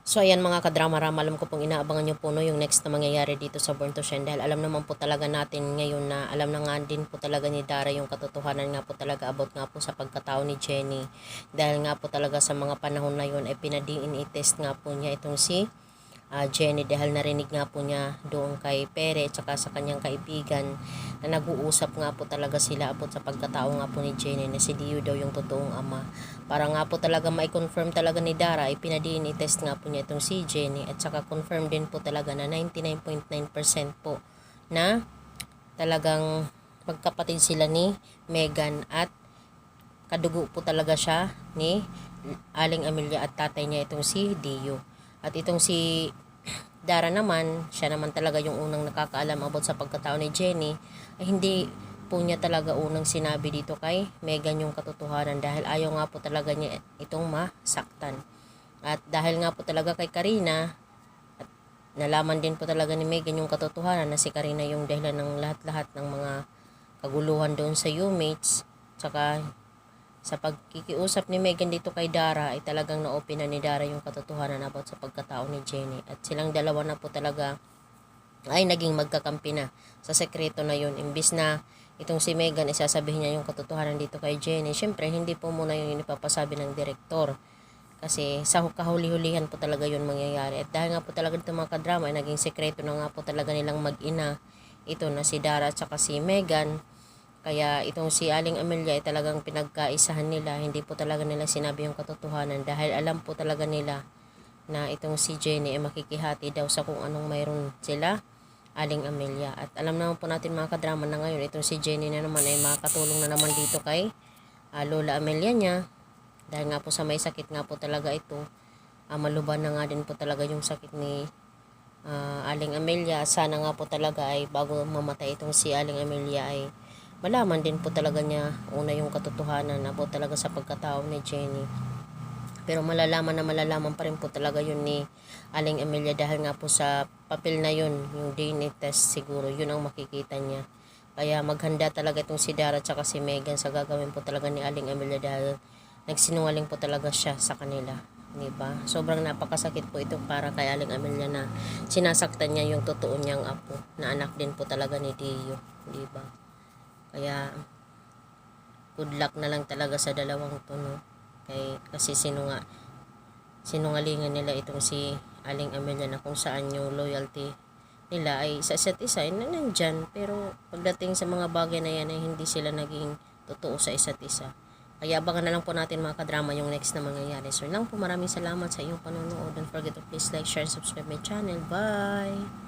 So ayan mga kadrama-rama, alam ko pong inaabangan nyo po no, yung next na mangyayari dito sa Born to Shine dahil alam naman po talaga natin ngayon na alam na nga din po talaga ni Dara yung katotohanan nga po talaga about nga po sa pagkatao ni Jenny dahil nga po talaga sa mga panahon na yun ay pinadiin i-test nga po niya itong si Jenny dahil narinig nga po niya doon kay Pere at saka sa kanyang kaibigan na nag-uusap nga po talaga sila about sa pagkatao nga po ni Jenny na si Dio daw yung totoong ama. Para nga po talaga ma-confirm talaga ni Dara ay pinadiin i-test nga po niya itong si Jenny at saka confirm din po talaga na 99.9% po na talagang magkapatid sila ni Megan at kadugo po talaga siya ni Aling Amelia at tatay niya itong si Dio. At itong si Dara naman, siya naman talaga yung unang nakakaalam about sa pagkatao ni Jenny, ay hindi po niya talaga unang sinabi dito kay Megan yung katotohanan dahil ayaw nga po talaga niya itong masaktan. At dahil nga po talaga kay Karina, at nalaman din po talaga ni Megan yung katotohanan na si Karina yung dahilan ng lahat-lahat ng mga kaguluhan doon sa UMates, tsaka sa pagkikiusap ni Megan dito kay Dara ay talagang na-open na ni Dara yung katotohanan about sa pagkatao ni Jenny at silang dalawa na po talaga ay naging magkakampi na sa sekreto na yun. Imbis na itong si Megan isasabihin niya yung katotohanan dito kay Jenny, syempre hindi po muna yung inipapasabi ng direktor kasi sa kahuli-hulihan po talaga yun mangyayari at dahil nga po talaga dito mga kadrama ay naging sekreto na nga po talaga nilang mag-ina ito na si Dara at saka si Megan. Kaya itong si Aling Amelia ay talagang pinagkaisahan nila. Hindi po talaga nila sinabi yung katotohanan dahil alam po talaga nila na itong si Jenny ay makikihati daw sa kung anong mayroon sila Aling Amelia. At alam naman po natin mga kadrama na ngayon itong si Jenny na naman ay makakatulong na naman dito kay Lola Amelia niya. Dahil nga po sa may sakit nga po talaga ito. Maluban na nga din po talaga yung sakit ni Aling Amelia. Sana nga po talaga ay bago mamatay itong si Aling Amelia ay malaman din po talaga niya una yung katotohanan about talaga sa pagkatao ni Jenny. Pero malalaman pa rin po talaga yun ni Aling Amelia dahil nga po sa papel na yun, yung DNA test siguro, yun ang makikita niya. Kaya maghanda talaga itong si Dara at si Megan sa gagawin po talaga ni Aling Amelia dahil nagsinungaling po talaga siya sa kanila. Diba? Sobrang napakasakit po ito para kay Aling Amelia na sinasaktan niya yung totoo niyang apo na anak din po talaga ni Dio. Diba? Kaya good luck na lang talaga sa dalawang to no. Kasi sinungalingan nila itong si Aling Amelia na kung saan yung loyalty nila ay sa isa't isa ay nandyan. Pero pagdating sa mga bagay na yan ay hindi sila naging totoo sa isa't isa. Kaya abangan na lang po natin mga kadrama yung next na mangyayari. So lang po, maraming salamat sa iyong panonood. Don't forget to please like, share, and subscribe my channel. Bye!